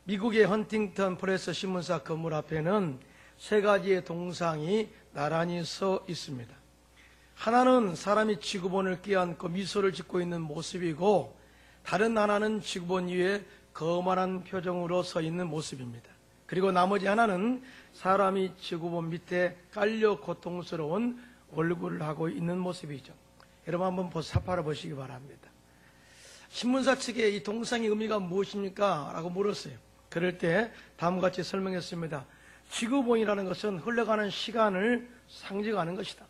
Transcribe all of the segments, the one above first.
미국의 헌팅턴 프레스 신문사 건물 앞에는 세 가지의 동상이 나란히 서 있습니다. 하나는 사람이 지구본을 껴안고 미소를 짓고 있는 모습이고, 다른 하나는 지구본 위에 거만한 표정으로 서 있는 모습입니다. 그리고 나머지 하나는 사람이 지구본 밑에 깔려 고통스러운 얼굴을 하고 있는 모습이죠. 여러분 한번 살펴보시기 바랍니다. 신문사 측에 이 동상의 의미가 무엇입니까? 라고 물었어요. 그럴 때 다음과 같이 설명했습니다. 지구본이라는 것은 흘러가는 시간을 상징하는 것이다.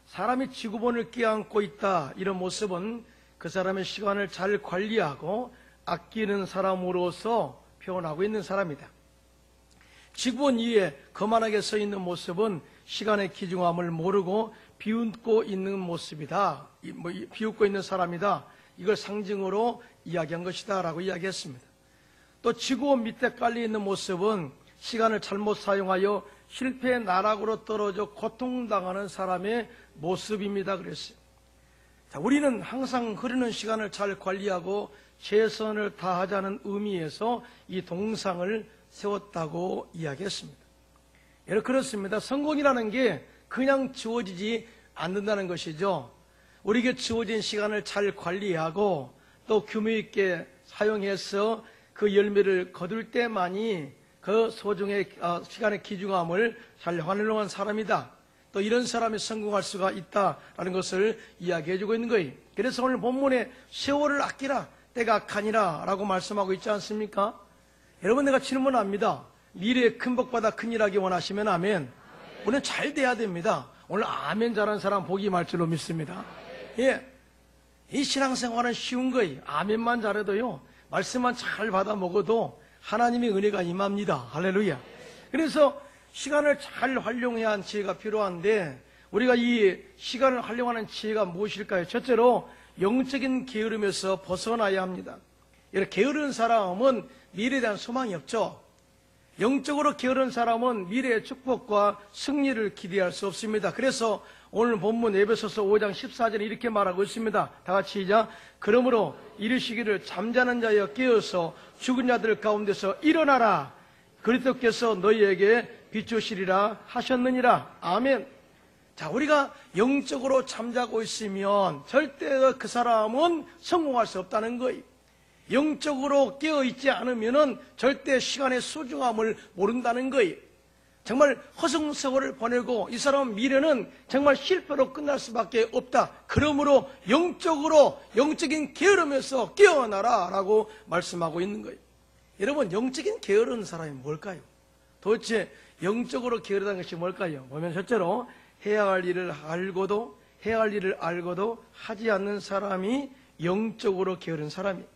사람이 지구본을 껴안고 있다, 이런 모습은 그 사람의 시간을 잘 관리하고 아끼는 사람으로서 표현하고 있는 사람이다. 지구본 위에 거만하게 서 있는 모습은 시간의 귀중함을 모르고 비웃고 있는 모습이다. 비웃고 있는 사람이다. 이걸 상징으로 이야기한 것이다 라고 이야기했습니다. 또 지구본 밑에 깔려있는 모습은 시간을 잘못 사용하여 실패의 나락으로 떨어져 고통당하는 사람의 모습입니다 그랬어요. 자, 우리는 항상 흐르는 시간을 잘 관리하고 최선을 다하자는 의미에서 이 동상을 세웠다고 이야기했습니다. 여러분, 그렇습니다. 성공이라는 게 그냥 주어지지 않는다는 것이죠. 우리에게 주어진 시간을 잘 관리하고 또 규모 있게 사용해서 그 열매를 거둘 때만이 그 소중의 시간의 귀중함을 잘 활용한 사람이다. 또 이런 사람이 성공할 수가 있다라는 것을 이야기해주고 있는 거예요. 그래서 오늘 본문에 세월을 아끼라, 때가 악하니라 라고 말씀하고 있지 않습니까? 여러분, 내가 질문합니다. 미래에 큰 복받아 큰일 하기 원하시면 아멘. 우리는 잘 돼야 됩니다. 오늘 아멘 잘하는 사람 복이 임할 줄로 믿습니다. 예, 이 신앙생활은 쉬운 거예요. 아멘만 잘해도요, 말씀만 잘 받아 먹어도 하나님의 은혜가 임합니다. 할렐루야. 그래서 시간을 잘 활용해야 하는 지혜가 필요한데, 우리가 이 시간을 활용하는 지혜가 무엇일까요? 첫째로 영적인 게으름에서 벗어나야 합니다. 이렇게 게으른 사람은 미래에 대한 소망이 없죠. 영적으로 게으른 사람은 미래의 축복과 승리를 기대할 수 없습니다. 그래서 오늘 본문 에베소서 5장 14절에 이렇게 말하고 있습니다. 다 같이 시작. 그러므로 이르시기를 잠자는 자여 깨어서 죽은 자들 가운데서 일어나라. 그리스도께서 너희에게 비추시리라 하셨느니라. 아멘. 자, 우리가 영적으로 잠자고 있으면 절대 그 사람은 성공할 수 없다는 거예요. 영적으로 깨어있지 않으면 절대 시간의 소중함을 모른다는 거예요. 정말 허송세월을 보내고 이 사람은 미래는 정말 실패로 끝날 수밖에 없다. 그러므로 영적인 게으름에서 깨어나라 라고 말씀하고 있는 거예요. 여러분, 영적인 게으른 사람이 뭘까요? 도대체 영적으로 게으르다는 것이 뭘까요? 보면 첫째로 해야 할 일을 알고도 하지 않는 사람이 영적으로 게으른 사람이에요.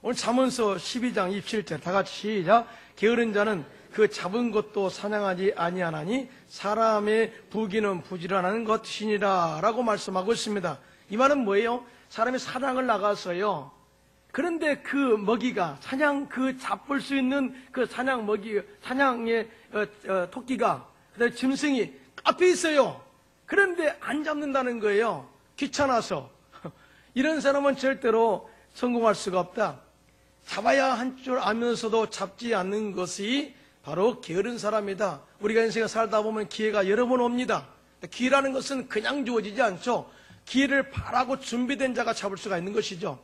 오늘 잠언서 12장 27절 다 같이 시작. 게으른 자는 그 잡은 것도 사냥하지 아니하나니 사람의 부귀는 부지런한 것이니라 라고 말씀하고 있습니다. 이 말은 뭐예요? 사람이 사냥을 나가서요, 그런데 그 먹이가 그 잡을 수 있는 그 사냥의 토끼가, 그다음에 짐승이 앞에 있어요. 그런데 안 잡는다는 거예요. 귀찮아서. 이런 사람은 절대로 성공할 수가 없다. 잡아야 한 줄 알면서도 잡지 않는 것이 바로 게으른 사람이다. 우리가 인생을 살다 보면 기회가 여러 번 옵니다. 기회라는 것은 그냥 주어지지 않죠. 기회를 바라고 준비된 자가 잡을 수가 있는 것이죠.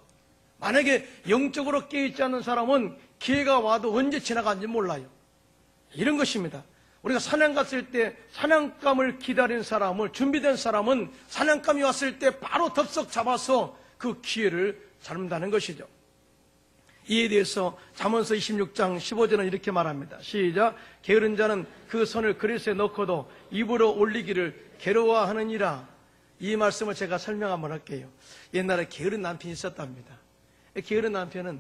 만약에 영적으로 깨어있지 않는 사람은 기회가 와도 언제 지나가는지 몰라요. 이런 것입니다. 우리가 사냥 갔을 때 사냥감을 기다린 사람을, 준비된 사람은 사냥감이 왔을 때 바로 덥석 잡아서 그 기회를 잡는다는 것이죠. 이에 대해서 잠언서 26장 15절은 이렇게 말합니다. 시작. 게으른 자는 그 손을 그릇에 넣고도 입으로 올리기를 괴로워하느니라. 이 말씀을 제가 설명 한번 할게요. 옛날에 게으른 남편이 있었답니다. 게으른 남편은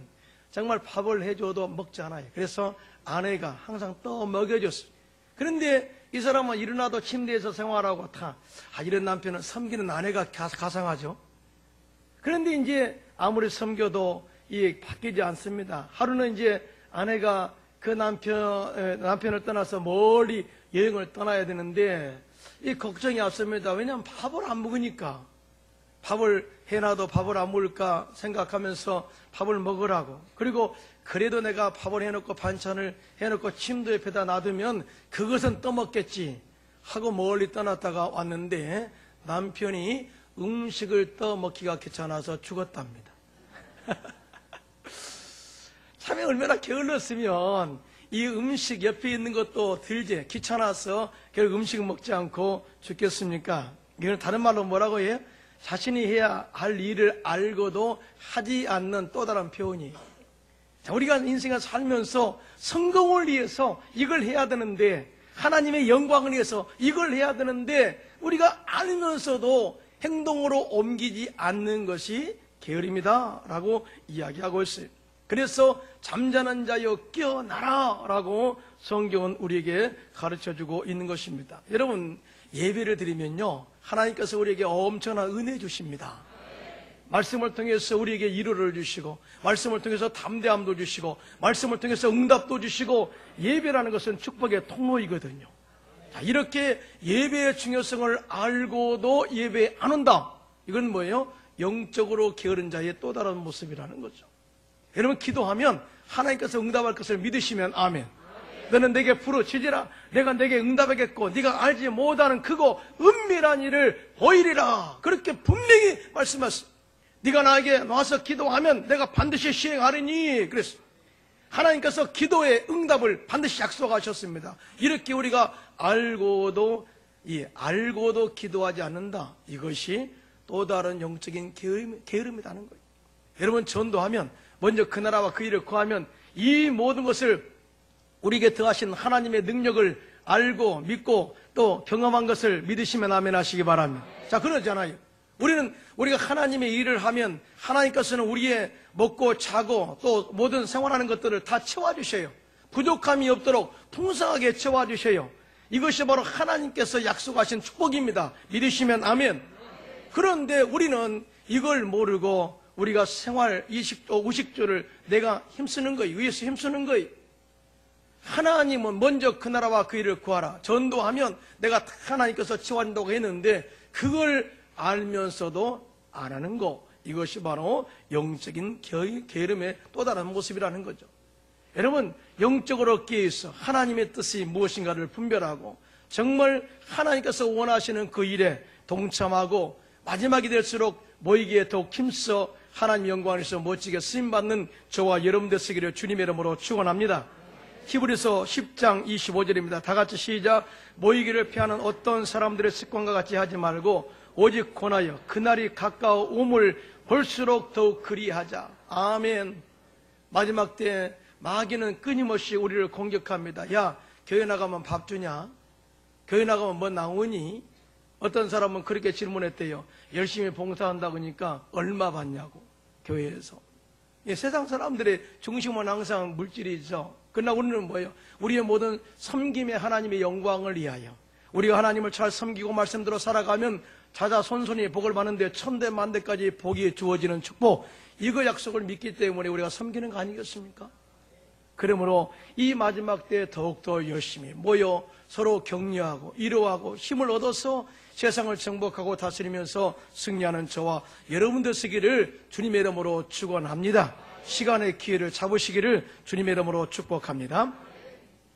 정말 밥을 해줘도 먹지 않아요. 그래서 아내가 항상 또 먹여줬어요. 그런데 이 사람은 일어나도 침대에서 생활하고 이런 남편은 섬기는 아내가 가상하죠. 그런데 이제 아무리 섬겨도 바뀌지 않습니다. 하루는 이제 아내가 그 남편을 떠나서 멀리 여행을 떠나야 되는데 이 걱정이 앞섭니다. 왜냐하면 밥을 안 먹으니까. 밥을 해놔도 밥을 안 먹을까 생각하면서 밥을 먹으라고. 그리고 그래도 내가 밥을 해놓고 반찬을 해놓고 침도 옆에다 놔두면 그것은 떠먹겠지 하고 멀리 떠났다가 왔는데 남편이 음식을 떠먹기가 귀찮아서 죽었답니다. 참 얼마나 게을렀으면 이 음식 옆에 있는 것도 들게 귀찮아서 결국 음식을 먹지 않고 죽겠습니까? 이건 다른 말로 뭐라고 해요? 자신이 해야 할 일을 알고도 하지 않는 또 다른 표현이에요. 자, 우리가 인생을 살면서 성공을 위해서 이걸 해야 되는데, 하나님의 영광을 위해서 이걸 해야 되는데 우리가 알면서도 행동으로 옮기지 않는 것이 게으름이다 라고 이야기하고 있어요. 그래서 잠자는 자여 깨어나라 라고 성경은 우리에게 가르쳐주고 있는 것입니다. 여러분, 예배를 드리면요, 하나님께서 우리에게 엄청난 은혜 주십니다. 말씀을 통해서 우리에게 위로를 주시고, 말씀을 통해서 담대함도 주시고, 말씀을 통해서 응답도 주시고, 예배라는 것은 축복의 통로이거든요. 자, 이렇게 예배의 중요성을 알고도 예배 안 온다, 이건 뭐예요? 영적으로 게으른 자의 또 다른 모습이라는 거죠. 여러분, 기도하면 하나님께서 응답할 것을 믿으시면 아멘. 너는 내게 부르짖으라. 내가 내게 응답하겠고 네가 알지 못하는 크고 은밀한 일을 보이리라. 그렇게 분명히 말씀하셨어요. 네가 나에게 와서 기도하면 내가 반드시 시행하리니. 그랬어요. 하나님께서 기도의 응답을 반드시 약속하셨습니다. 이렇게 우리가 알고도 기도하지 않는다, 이것이 또 다른 영적인 게으름이라는 거예요. 여러분, 전도하면 먼저 그 나라와 그 일을 구하면 이 모든 것을 우리에게 더하신 하나님의 능력을 알고 믿고 또 경험한 것을 믿으시면 아멘 하시기 바랍니다. 자, 그러잖아요. 우리가 하나님의 일을 하면 하나님께서는 우리의 먹고 자고 또 모든 생활하는 것들을 다 채워주셔요. 부족함이 없도록 풍성하게 채워주셔요. 이것이 바로 하나님께서 약속하신 축복입니다. 믿으시면 아멘. 그런데 우리는 이걸 모르고 우리가 생활, 의식주를 내가 힘쓰는 거예요. 위해서 힘쓰는 거예요. 하나님은 먼저 그 나라와 그 일을 구하라. 전도하면 내가 하나님께서 채워준다고 했는데 그걸 알면서도 안 하는 거, 이것이 바로 영적인 게으름의 또 다른 모습이라는 거죠. 여러분, 영적으로 깨어있어 하나님의 뜻이 무엇인가를 분별하고 정말 하나님께서 원하시는 그 일에 동참하고 마지막이 될수록 모이기에 더욱 힘써 하나님 영광에서 멋지게 쓰임받는 저와 여러분 되시기를 주님의 이름으로 축원합니다. 히브리서 10장 25절입니다. 다 같이 시작. 모이기를 피하는 어떤 사람들의 습관과 같이 하지 말고 오직 권하여 그날이 가까워 오물 볼수록 더욱 그리하자. 아멘. 마지막 때 마귀는 끊임없이 우리를 공격합니다. 야, 교회 나가면 밥 주냐? 교회 나가면 뭐 나오니? 어떤 사람은 그렇게 질문했대요. 열심히 봉사한다고 하니까 얼마 받냐고, 교회에서. 세상 사람들의 중심은 항상 물질이죠. 그러나 우리는 뭐예요? 우리의 모든 섬김의 하나님의 영광을 위하여 우리가 하나님을 잘 섬기고 말씀대로 살아가면 자자손손이 복을 받는데 천대 만대까지 복이 주어지는 축복, 이거 약속을 믿기 때문에 우리가 섬기는 거 아니겠습니까? 그러므로 이 마지막 때에 더욱더 열심히 모여 서로 격려하고 위로하고 힘을 얻어서 세상을 정복하고 다스리면서 승리하는 저와 여러분 되시기를 주님의 이름으로 축원합니다. 시간의 기회를 잡으시기를 주님의 이름으로 축복합니다.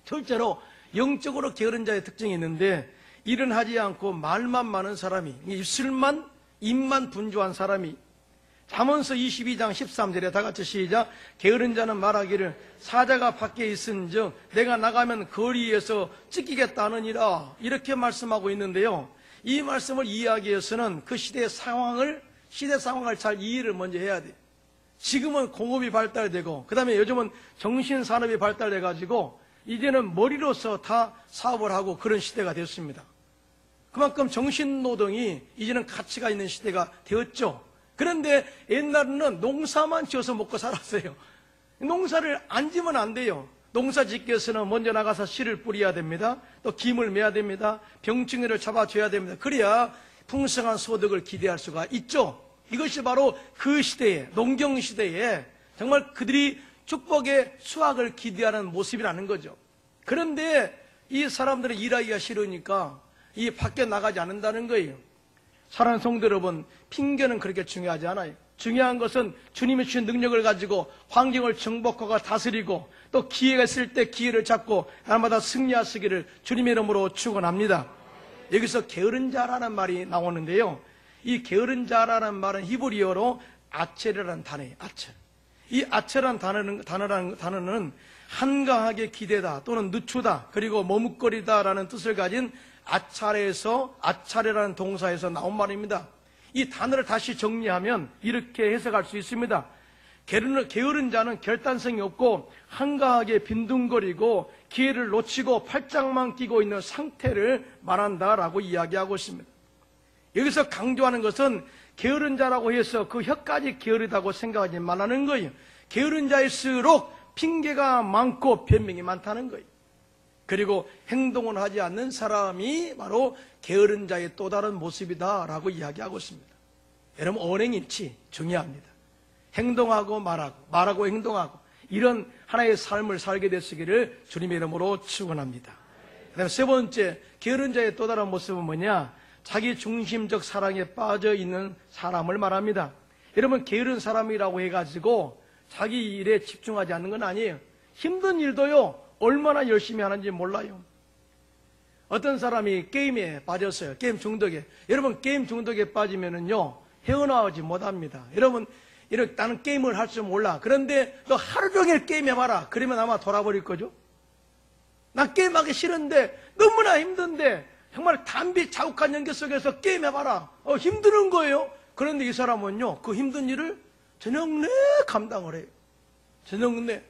둘째로 영적으로 게으른 자의 특징이 있는데, 일은 하지 않고 말만 많은 사람이, 입만 분주한 사람이. 잠언서 22장 13절에 다 같이 시작. 게으른 자는 말하기를 사자가 밖에 있은즉 내가 나가면 거리에서 찢기겠다느니라, 이렇게 말씀하고 있는데요, 이 말씀을 이해하기 위해서는 그 시대 상황을 잘 이해를 먼저 해야 돼요. 지금은 공업이 발달되고 그 다음에 요즘은 정신산업이 발달돼가지고 이제는 머리로서 다 사업을 하고 그런 시대가 됐습니다. 그만큼 정신노동이 이제는 가치가 있는 시대가 되었죠. 그런데 옛날에는 농사만 지어서 먹고 살았어요. 농사를 안 지면 안 돼요. 농사 짓기 위해서는 먼저 나가서 씨를 뿌려야 됩니다. 또 김을 매야 됩니다. 병충해를 잡아줘야 됩니다. 그래야 풍성한 소득을 기대할 수가 있죠. 이것이 바로 그 시대에, 농경시대에 정말 그들이 축복의 수확을 기대하는 모습이라는 거죠. 그런데 이 사람들은 일하기가 싫으니까 이 밖에 나가지 않는다는 거예요. 사랑하는 성도 여러분, 핑계는 그렇게 중요하지 않아요. 중요한 것은 주님이 주신 능력을 가지고 환경을 정복하고 다스리고 또 기회가 있을 때 기회를 잡고 날마다 승리하시기를 주님의 이름으로 축원합니다. 여기서 게으른 자라는 말이 나오는데요. 이 게으른 자라는 말은 히브리어로 아첼이라는 단어예요. 아첼. 이 아첼이라는 단어는 한가하게 기대다 또는 늦추다 그리고 머뭇거리다라는 뜻을 가진 아차레라는 동사에서 나온 말입니다. 이 단어를 다시 정리하면 이렇게 해석할 수 있습니다. 게으른 자는 결단성이 없고 한가하게 빈둥거리고 기회를 놓치고 팔짱만 끼고 있는 상태를 말한다라고 이야기하고 있습니다. 여기서 강조하는 것은 게으른 자라고 해서 그 혀까지 게으르다고 생각하지 말라는 거예요. 게으른 자일수록 핑계가 많고 변명이 많다는 거예요. 그리고 행동을 하지 않는 사람이 바로 게으른 자의 또 다른 모습이다라고 이야기하고 있습니다. 여러분, 언행일치 중요합니다. 행동하고 말하고 행동하고 이런 하나의 삶을 살게 됐으기를 주님의 이름으로 축원합니다. 그다음에 세 번째, 게으른 자의 또 다른 모습은 뭐냐? 자기 중심적 사랑에 빠져 있는 사람을 말합니다. 여러분, 게으른 사람이라고 해가지고 자기 일에 집중하지 않는 건 아니에요. 힘든 일도요, 얼마나 열심히 하는지 몰라요. 어떤 사람이 게임에 빠졌어요. 게임 중독에. 여러분, 게임 중독에 빠지면은요, 헤어나오지 못합니다. 여러분, 이렇게 나는 게임을 할 줄 몰라. 그런데 너 하루 종일 게임해봐라. 그러면 아마 돌아버릴 거죠. 나 게임하기 싫은데, 너무나 힘든데, 정말 담비 자욱한 연기 속에서 게임해봐라. 힘드는 거예요. 그런데 이 사람은요, 그 힘든 일을 저녁 내 감당을 해요. 저녁 내.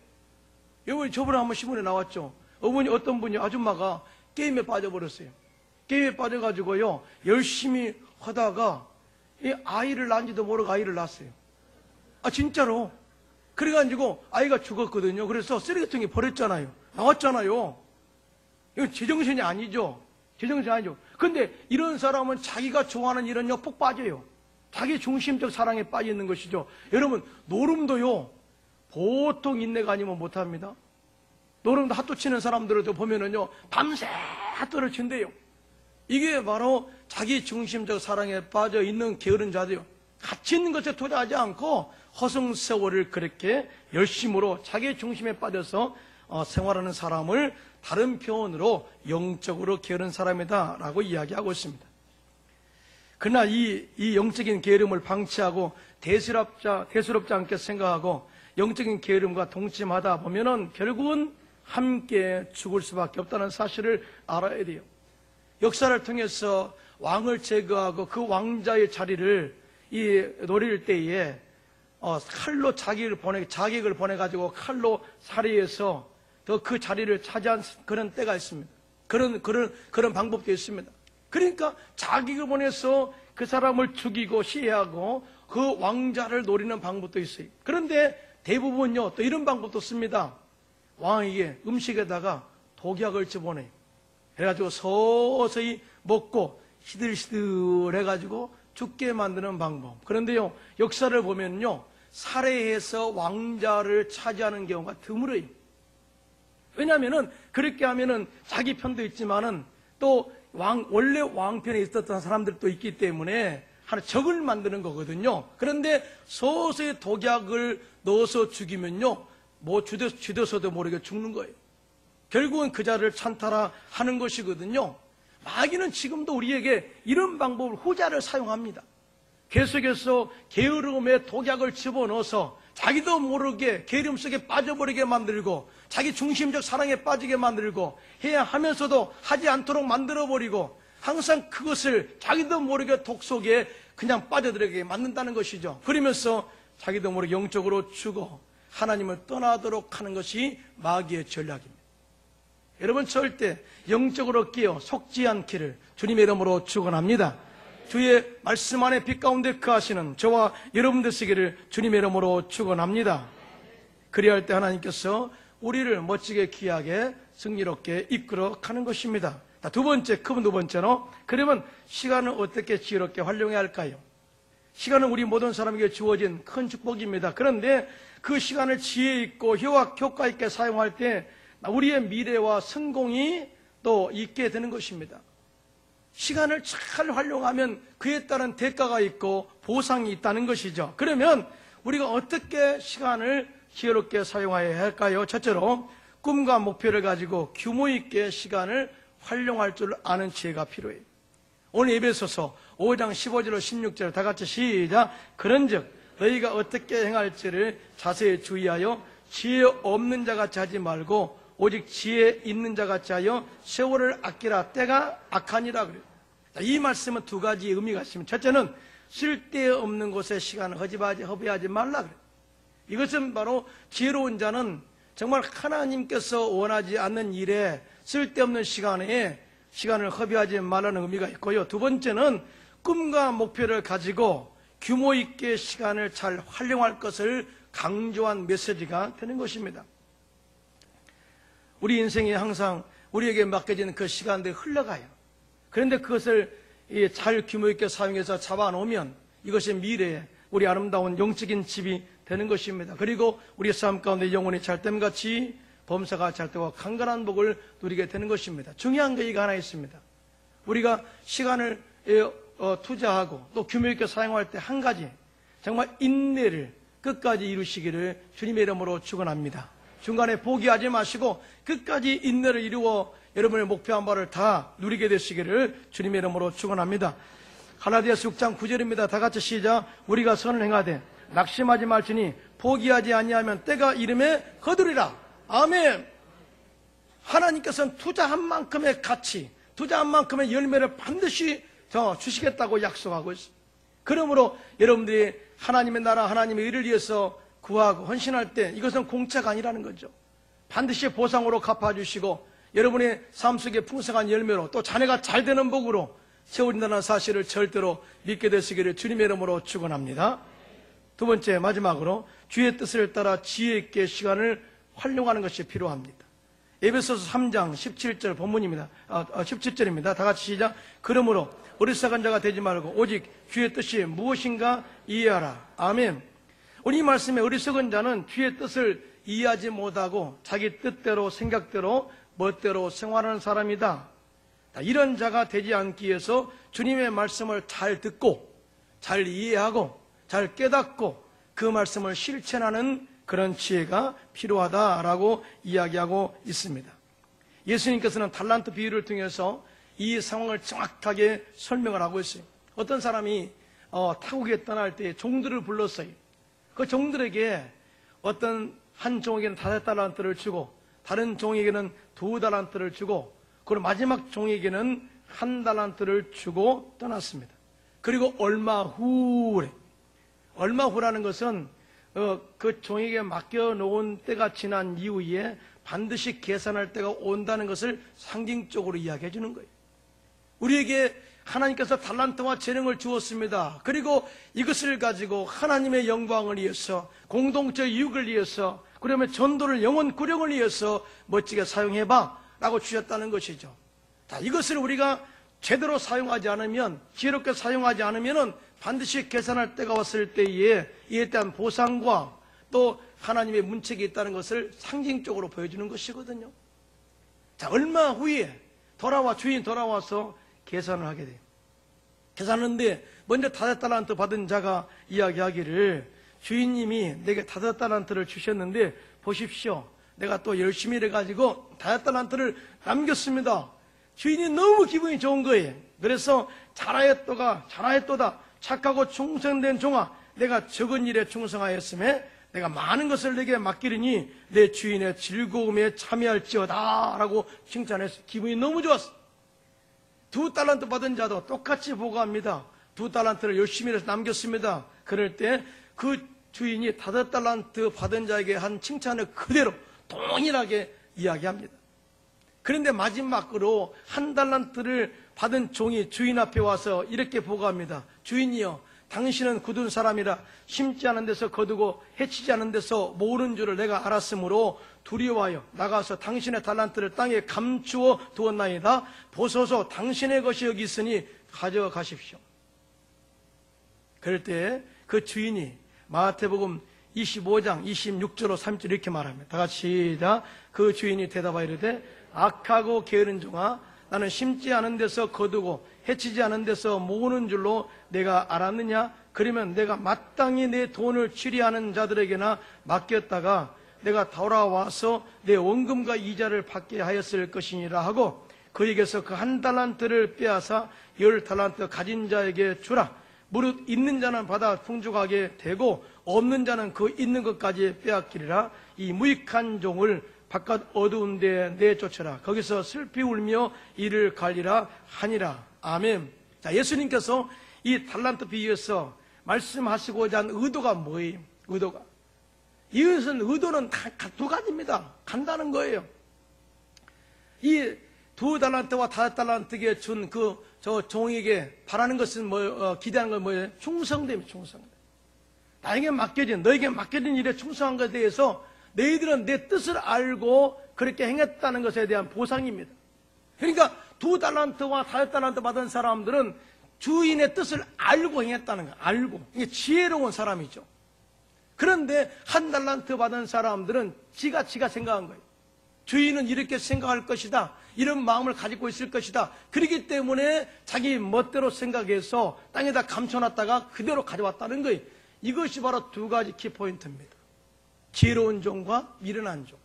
여러분, 저번에 한번 신문에 나왔죠. 어떤 분이, 아줌마가 게임에 빠져버렸어요. 게임에 빠져가지고요, 열심히 하다가 이 아이를 낳은지도 모르고 아이를 낳았어요. 진짜로. 그래가지고 아이가 죽었거든요. 그래서 쓰레기통에 버렸잖아요. 나왔잖아요. 이건 제정신이 아니죠. 제정신이 아니죠. 근데 이런 사람은 자기가 좋아하는 일은 푹 빠져요. 자기 중심적 사랑에 빠져 있는 것이죠. 여러분, 노름도요, 보통 인내가 아니면 못합니다. 노름도 핫도 치는 사람들을 보면은요, 밤새 핫도를 친대요. 이게 바로 자기 중심적 사랑에 빠져 있는 게으른 자들이요. 가치 있는 것에 투자하지 않고 허송세월을 그렇게 열심으로 자기 중심에 빠져서 생활하는 사람을 다른 표현으로 영적으로 게으른 사람이다 라고 이야기하고 있습니다. 그러나 이 영적인 게으름을 방치하고 대수롭지 않게 생각하고 영적인 게으름과 동침하다 보면은 결국은 함께 죽을 수밖에 없다는 사실을 알아야 돼요. 역사를 통해서 왕을 제거하고 그 왕자의 자리를 노릴 때에 칼로 자객을 보내가지고 칼로 살해해서 더 그 자리를 차지한 그런 때가 있습니다. 그런 방법도 있습니다. 그러니까 자객을 보내서 그 사람을 죽이고 시해하고 그 왕자를 노리는 방법도 있어요. 그런데 대부분요, 또 이런 방법도 씁니다. 왕에게 음식에다가 독약을 집어넣어요. 그래가지고 서서히 먹고 시들시들 해가지고 죽게 만드는 방법. 그런데요, 역사를 보면요, 살해해서 왕자를 차지하는 경우가 드물어요. 왜냐하면은 그렇게 하면은 자기 편도 있지만은 또 원래 왕편에 있었던 사람들도 있기 때문에 하나 적을 만드는 거거든요. 그런데 서서히 독약을 넣어서 죽이면요, 죽여서도 모르게 죽는 거예요. 결국은 그 자를 찬탈하는 것이거든요. 마귀는 지금도 우리에게 이런 방법을 후자를 사용합니다. 계속해서 게으름에 독약을 집어넣어서 자기도 모르게 게으름 속에 빠져버리게 만들고 자기 중심적 사랑에 빠지게 만들고 해야 하면서도 하지 않도록 만들어버리고 항상 그것을 자기도 모르게 독 속에 그냥 빠져들게 만든다는 것이죠. 그러면서 자기도 모르게 영적으로 죽어 하나님을 떠나도록 하는 것이 마귀의 전략입니다. 여러분, 절대 영적으로 깨어 속지 않기를 주님의 이름으로 축원합니다. 주의 말씀 안에 빛 가운데 거하시는 저와 여러분 되시기를 주님의 이름으로 축원합니다. 그리할 때 하나님께서 우리를 멋지게 귀하게 승리롭게 이끌어 가는 것입니다. 두 번째, 두 번째로, 그러면 시간을 어떻게 지혜롭게 활용해야 할까요? 시간은 우리 모든 사람에게 주어진 큰 축복입니다. 그런데 그 시간을 지혜 있고 효과 있게 사용할 때 우리의 미래와 성공이 또 있게 되는 것입니다. 시간을 잘 활용하면 그에 따른 대가가 있고 보상이 있다는 것이죠. 그러면 우리가 어떻게 시간을 지혜롭게 사용해야 할까요? 첫째로 꿈과 목표를 가지고 규모 있게 시간을 활용할 줄 아는 지혜가 필요해요. 오늘 에베소서 5장 15절로 16절 다 같이 시작. 그런즉 너희가 어떻게 행할지를 자세히 주의하여 지혜 없는 자 같이 하지 말고 오직 지혜 있는 자 같이 하여 세월을 아끼라. 때가 악하니라 그래요. 이 말씀은 두 가지 의미가 있습니다. 첫째는 쓸데없는 곳에 시간을 허비하지 말라 그래요. 이것은 바로 지혜로운 자는 정말 하나님께서 원하지 않는 일에 쓸데없는 시간을 허비하지 말라는 의미가 있고요. 두 번째는 꿈과 목표를 가지고 규모 있게 시간을 잘 활용할 것을 강조한 메시지가 되는 것입니다. 우리 인생에 항상 우리에게 맡겨진 그 시간들이 흘러가요. 그런데 그것을 잘 규모 있게 사용해서 잡아놓으면 이것이 미래에 우리 아름다운 영적인 집이 되는 것입니다. 그리고 우리 삶 가운데 영혼이 잘됨같이 범사가 잘되고 강건한 복을 누리게 되는 것입니다. 중요한 게 이거 하나 있습니다. 우리가 시간을 투자하고 또 규모 있게 사용할 때 한 가지, 정말 인내를 끝까지 이루시기를 주님의 이름으로 축원합니다. 중간에 포기하지 마시고 끝까지 인내를 이루어 여러분의 목표한 바를 다 누리게 되시기를 주님의 이름으로 축원합니다. 갈라디아서 6장 9절입니다. 다 같이 시작. 우리가 선을 행하되 낙심하지 말지니 포기하지 아니하면 때가 이름에 거두리라. 아멘. 하나님께서는 투자한 만큼의 가치, 투자한 만큼의 열매를 반드시 더 주시겠다고 약속하고 있습니다. 그러므로 여러분들이 하나님의 나라, 하나님의 일을 위해서 구하고 헌신할 때 이것은 공짜가 아니라는 거죠. 반드시 보상으로 갚아주시고 여러분의 삶 속에 풍성한 열매로 또 자녀가 잘 되는 복으로 채워진다는 사실을 절대로 믿게 되시기를 주님의 이름으로 축원합니다. 두 번째, 마지막으로 주의 뜻을 따라 지혜 있게 시간을 활용하는 것이 필요합니다. 에베소서 3장 17절 본문입니다. 17절입니다. 다 같이 시작. 그러므로 어리석은 자가 되지 말고 오직 주의 뜻이 무엇인가 이해하라. 아멘. 오늘 이 말씀에 어리석은 자는 주의 뜻을 이해하지 못하고 자기 뜻대로 생각대로 멋대로 생활하는 사람이다. 이런 자가 되지 않기 위해서 주님의 말씀을 잘 듣고 잘 이해하고 잘 깨닫고 그 말씀을 실천하는 그런 지혜가 필요하다라고 이야기하고 있습니다. 예수님께서는 달란트 비유를 통해서 이 상황을 정확하게 설명을 하고 있어요. 어떤 사람이 타국에 떠날 때 종들을 불렀어요. 그 종들에게 어떤 한 종에게는 5달란트를 주고 다른 종에게는 2달란트를 주고 그리고 마지막 종에게는 1달란트를 주고 떠났습니다. 그리고 얼마 후라는 것은 그 종에게 맡겨놓은 때가 지난 이후에 반드시 계산할 때가 온다는 것을 상징적으로 이야기해 주는 거예요. 우리에게 하나님께서 달란트와 재능을 주었습니다. 그리고 이것을 가지고 하나님의 영광을 위해서, 공동체 이익을 위해서, 그러면 전도를 영혼 구령을 위해서 멋지게 사용해봐 라고 주셨다는 것이죠. 자, 이것을 우리가 제대로 사용하지 않으면, 지혜롭게 사용하지 않으면 반드시 계산할 때가 왔을 때에 이에 대한 보상과 또 하나님의 문책이 있다는 것을 상징적으로 보여주는 것이거든요. 자, 얼마 후에 주인이 돌아와서 계산을 하게 돼요. 계산하는데 먼저 5달란트 받은 자가 이야기하기를 주인님이 내게 5달란트를 주셨는데 보십시오. 내가 또 열심히 해가지고 5달란트를 남겼습니다. 주인이 너무 기분이 좋은 거예요. 그래서 잘하였도다. 착하고 충성된 종아, 내가 적은 일에 충성하였음에 내가 많은 것을 내게 맡기리니 내 주인의 즐거움에 참여할지어다 라고 칭찬했어요. 기분이 너무 좋았어요. 2달란트 받은 자도 똑같이 보고합니다. 2달란트를 열심히 해서 남겼습니다. 그럴 때 그 주인이 5달란트 받은 자에게 한 칭찬을 그대로 동일하게 이야기합니다. 그런데 마지막으로 1달란트를 받은 종이 주인 앞에 와서 이렇게 보고합니다. 주인이여, 당신은 굳은 사람이라 심지 않은 데서 거두고 해치지 않은 데서 모으는 줄을 내가 알았으므로 두려워하여 나가서 당신의 달란트를 땅에 감추어 두었나이다. 보소서, 당신의 것이 여기 있으니 가져가십시오. 그럴 때 그 주인이 마태복음 25장 26절로 3절 이렇게 말합니다. 다 같이 시작. 그 주인이 대답하여 이르되 악하고 게으른 종아, 나는 심지 않은 데서 거두고 해치지 않은 데서 모으는 줄로 내가 알았느냐? 그러면 내가 마땅히 내 돈을 취리하는 자들에게나 맡겼다가 내가 돌아와서 내 원금과 이자를 받게 하였을 것이니라 하고 그에게서 그 1달란트를 빼앗아 10달란트 가진 자에게 주라. 무릇 있는 자는 받아 풍족하게 되고 없는 자는 그 있는 것까지 빼앗기리라. 이 무익한 종을 바깥 어두운 데 내쫓으라. 거기서 슬피 울며 이를 갈리라 하니라. 아멘. 자, 예수님께서 이 달란트 비유에서 말씀하시고자 한 의도가 뭐예요? 의도가. 이것은 의도는 두 가지입니다. 간다는 거예요. 이 2달란트와 5달란트에게 준 저 종에게 바라는 것은 기대하는 건 뭐예요? 충성됨이에요, 충성됨. 나에게 맡겨진, 너에게 맡겨진 일에 충성한 것에 대해서 너희들은 내 뜻을 알고 그렇게 행했다는 것에 대한 보상입니다. 그러니까 2달란트와 5달란트 받은 사람들은 주인의 뜻을 알고 행했다는 거예요. 알고. 이게 지혜로운 사람이죠. 그런데 1달란트 받은 사람들은 지가 생각한 거예요. 주인은 이렇게 생각할 것이다. 이런 마음을 가지고 있을 것이다. 그렇기 때문에 자기 멋대로 생각해서 땅에다 감춰놨다가 그대로 가져왔다는 거예요. 이것이 바로 두 가지 키포인트입니다. 지혜로운 종과 미련한 종.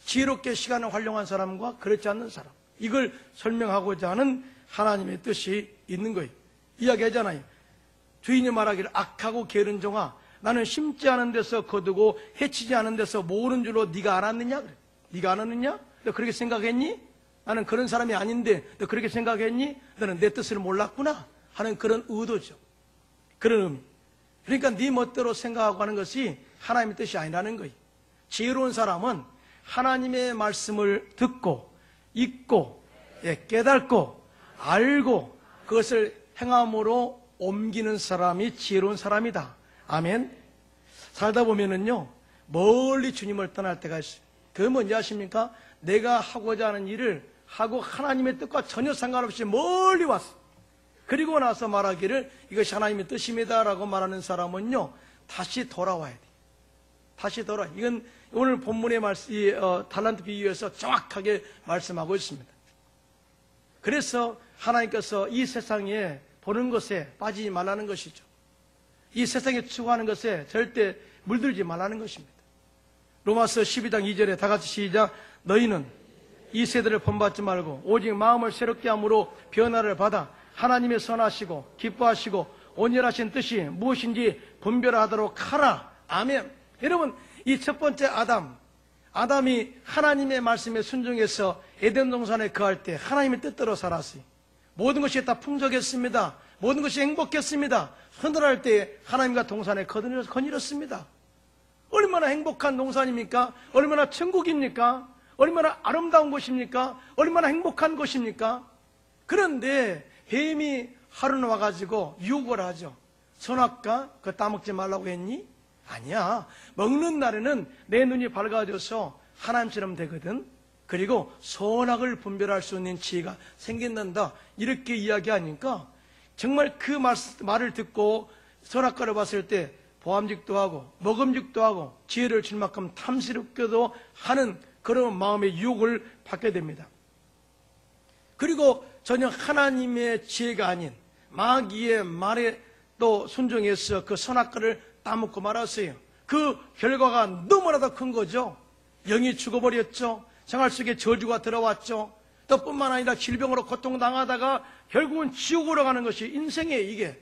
지혜롭게 시간을 활용한 사람과 그렇지 않는 사람. 이걸 설명하고자 하는 하나님의 뜻이 있는 거예요. 이야기하잖아요. 주인이 말하기를 악하고 게으른 종아, 나는 심지 않은 데서 거두고 해치지 않은 데서 모으는 줄로 네가 알았느냐? 그래. 네가 알았느냐? 너 그렇게 생각했니? 나는 그런 사람이 아닌데 너 그렇게 생각했니? 너는 내 뜻을 몰랐구나 하는 그런 의도죠. 그런 의미. 그러니까 네 멋대로 생각하고 하는 것이 하나님의 뜻이 아니라는 거예요. 지혜로운 사람은 하나님의 말씀을 듣고 읽고 깨닫고 알고 그것을 행함으로 옮기는 사람이 지혜로운 사람이다. 아멘. 살다 보면은요 멀리 주님을 떠날 때가 있어요. 그게 뭔지 아십니까? 내가 하고자 하는 일을 하고 하나님의 뜻과 전혀 상관없이 멀리 왔어. 그리고 나서 말하기를 이것이 하나님의 뜻입니다 라고 말하는 사람은요 다시 돌아와야 돼. 다시 돌아와. 이건 오늘 본문의 달란트 비유에서 정확하게 말씀하고 있습니다. 그래서 하나님께서 이 세상에 보는 것에 빠지지 말라는 것이죠. 이 세상에 추구하는 것에 절대 물들지 말라는 것입니다. 로마서 12장 2절에 다 같이 시작. 너희는 이 세대를 본받지 말고 오직 마음을 새롭게 함으로 변화를 받아 하나님의 선하시고 기뻐하시고 온전하신 뜻이 무엇인지 분별하도록 하라. 아멘. 여러분, 이 첫 번째 아담이 하나님의 말씀에 순종해서 에덴 동산에 거할 때 하나님의 뜻대로 살았어요. 모든 것이 다 풍족했습니다. 모든 것이 행복했습니다. 서늘할 때 하나님과 동산에 거닐었습니다. 얼마나 행복한 동산입니까? 얼마나 천국입니까? 얼마나 아름다운 곳입니까? 얼마나 행복한 곳입니까? 그런데 뱀이 하루는 와가지고 유혹을 하죠. 선악과 그거 따먹지 말라고 했니? 아니야. 먹는 날에는 내 눈이 밝아져서 하나님처럼 되거든. 그리고 선악을 분별할 수 있는 지혜가 생긴단다. 이렇게 이야기하니까 정말 그 말을 듣고 선악과를 봤을 때 보암직도 하고 먹음직도 하고 지혜를 줄 만큼 탐스럽게도 하는 그런 마음의 유혹을 받게 됩니다. 그리고 전혀 하나님의 지혜가 아닌 마귀의 말에 또 순종해서 그 선악과를 따먹고 말았어요. 그 결과가 너무나도 큰 거죠. 영이 죽어버렸죠. 생활 속에 저주가 들어왔죠. 또 뿐만 아니라 질병으로 고통당하다가 결국은 지옥으로 가는 것이 인생이에요. 이게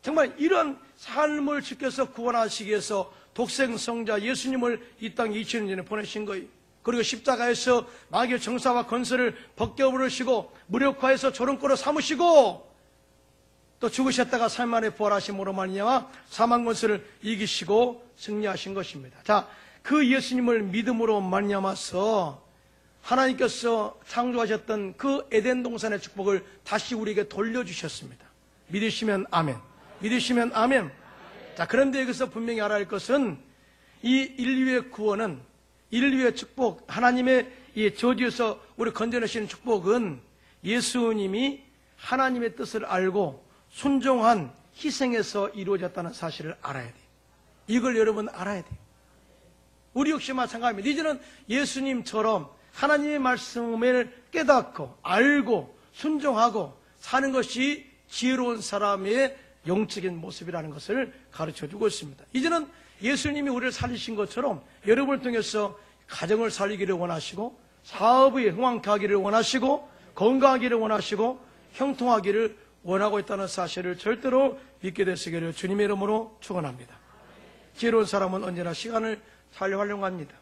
정말 이런 삶을 지켜서 구원하시기 위해서 독생성자 예수님을 이 땅 2000년 전에 보내신 거예요. 그리고 십자가에서 마귀의 정사와 권세를 벗겨버리시고 무력화해서 조롱거로 삼으시고 또 죽으셨다가 3일 만에 부활하심으로 말미암아 사망 권세를 이기시고 승리하신 것입니다. 자, 그 예수님을 믿음으로 말미암아서 하나님께서 창조하셨던 그 에덴 동산의 축복을 다시 우리에게 돌려주셨습니다. 믿으시면 아멘. 믿으시면 아멘. 자, 그런데 여기서 분명히 알아야 할 것은 이 인류의 구원은, 인류의 축복, 하나님의 이 저주에서 우리 건져내시는 축복은 예수님이 하나님의 뜻을 알고 순종한 희생에서 이루어졌다는 사실을 알아야 돼요. 이걸 여러분 알아야 돼요. 우리 역시 마찬가지입니다. 이제는 예수님처럼 하나님의 말씀을 깨닫고 알고 순종하고 사는 것이 지혜로운 사람의 영적인 모습이라는 것을 가르쳐주고 있습니다. 이제는 예수님이 우리를 살리신 것처럼 여러분을 통해서 가정을 살리기를 원하시고, 사업의 흥왕케 하기를 원하시고, 건강하기를 원하시고, 형통하기를 원하고 있다는 사실을 절대로 믿게 되시기를 주님의 이름으로 축원합니다. 지혜로운 사람은 언제나 시간을 잘 활용합니다.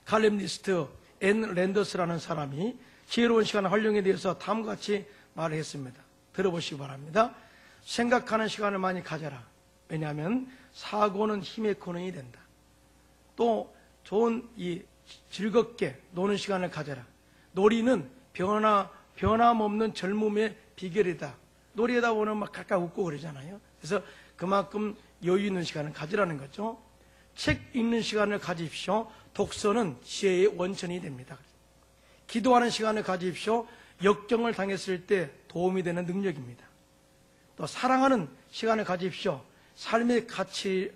칼럼니스트 앤 랜더스라는 사람이 지혜로운 시간 활용에 대해서 다음과 같이 말을 했습니다. 들어보시기 바랍니다. 생각하는 시간을 많이 가져라. 왜냐하면 사고는 힘의 근원이 된다. 또 좋은 즐겁게 노는 시간을 가져라. 놀이는 변함없는 젊음의 비결이다. 놀이하다 보면 막 가까 웃고 그러잖아요. 그래서 그만큼 여유 있는 시간을 가지라는 거죠. 책 읽는 시간을 가지십시오. 독서는 지혜의 원천이 됩니다. 기도하는 시간을 가지십시오. 역경을 당했을 때 도움이 되는 능력입니다. 또 사랑하는 시간을 가지십시오. 삶을 가치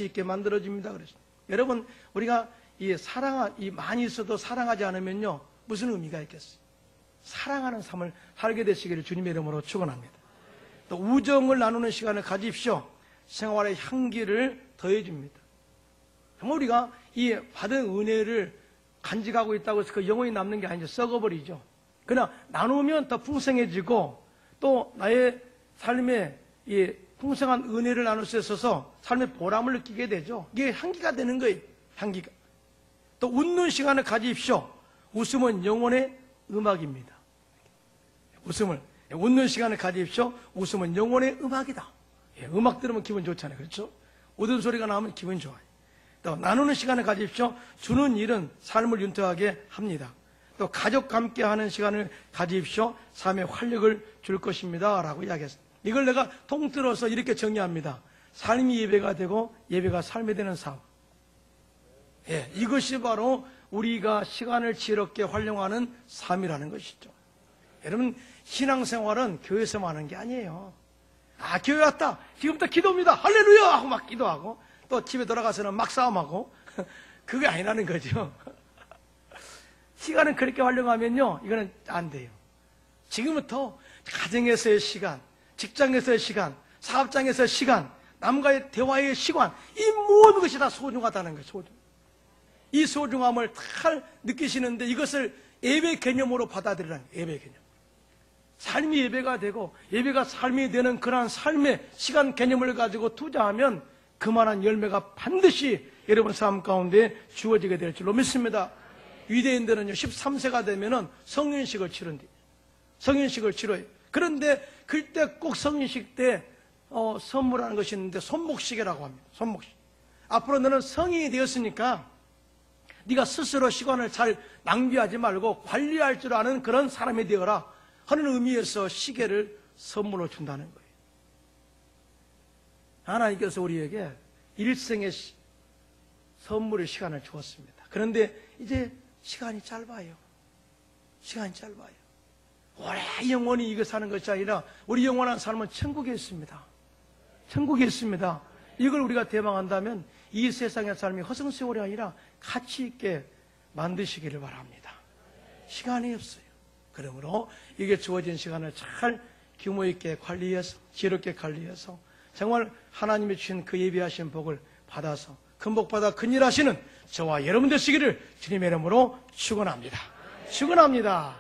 있게 만들어줍니다. 그래서 여러분, 우리가 많이 있어도 사랑하지 않으면요, 무슨 의미가 있겠어요? 사랑하는 삶을 살게 되시기를 주님의 이름으로 축원합니다. 또 우정을 나누는 시간을 가지십시오. 생활의 향기를 더해줍니다. 정말 우리가 이 받은 은혜를 간직하고 있다고 해서 그 영혼이 남는 게 아니죠. 썩어버리죠. 그러나 나누면 더 풍성해지고, 또 나의 삶에 이 풍성한 은혜를 나눌 수 있어서 삶의 보람을 느끼게 되죠. 이게 향기가 되는 거예요. 향기가. 또 웃는 시간을 가지십시오. 웃음은 영혼의 음악입니다. 웃는 시간을 가지십시오. 웃음은 영혼의 음악이다. 음악 들으면 기분 좋잖아요. 그렇죠? 웃음 소리가 나오면 기분 좋아요. 또 나누는 시간을 가지십시오. 주는 일은 삶을 윤택하게 합니다. 또 가족과 함께 하는 시간을 가지십시오. 삶에 활력을 줄 것입니다. 라고 이야기했습니다. 이걸 내가 통틀어서 이렇게 정리합니다. 삶이 예배가 되고 예배가 삶이 되는 삶. 이것이 바로 우리가 시간을 지혜롭게 활용하는 삶이라는 것이죠. 여러분, 신앙생활은 교회에서만 하는 게 아니에요. 교회 왔다. 지금부터 기도입니다. 할렐루야! 하고 막 기도하고, 또 집에 돌아가서는 막 싸움하고, 그게 아니라는 거죠. 시간을 그렇게 활용하면요, 이거는 안 돼요. 지금부터 가정에서의 시간, 직장에서의 시간, 사업장에서의 시간, 남과의 대화의 시간, 이 모든 것이 다 소중하다는 거예요. 이 소중함을 잘 느끼시는데 이것을 예배 개념으로 받아들이라는 거예요. 예배 개념. 삶이 예배가 되고 예배가 삶이 되는 그러한 삶의 시간 개념을 가지고 투자하면 그만한 열매가 반드시 여러분 삶 가운데 주어지게 될 줄로 믿습니다. 유대인들은요, 13세가 되면은 성인식을 치른대요. 성인식을 치러요. 그런데 그때 꼭 성인식 때 선물하는 것이 있는데 손목시계라고 합니다. 손목시계. 앞으로 너는 성인이 되었으니까 네가 스스로 시간을 잘 낭비하지 말고 관리할 줄 아는 그런 사람이 되어라 하는 의미에서 시계를 선물로 준다는 거예요. 하나님께서 우리에게 일생의 선물의 시간을 주었습니다. 그런데 이제 시간이 짧아요. 시간이 짧아요. 오래 영원히 이거 사는 것이 아니라 우리 영원한 삶은 천국에 있습니다. 천국에 있습니다. 이걸 우리가 대망한다면 이 세상의 삶이 허송세월이 아니라 가치 있게 만드시기를 바랍니다. 시간이 없어요. 그러므로 이게 주어진 시간을 잘 규모 있게 관리해서, 지혜롭게 관리해서 정말 하나님이 주신 그 예비하신 복을 받아서 큰 복 받아 큰일 하시는 저와 여러분 되시기를 주님의 이름으로 축원합니다. 축원합니다.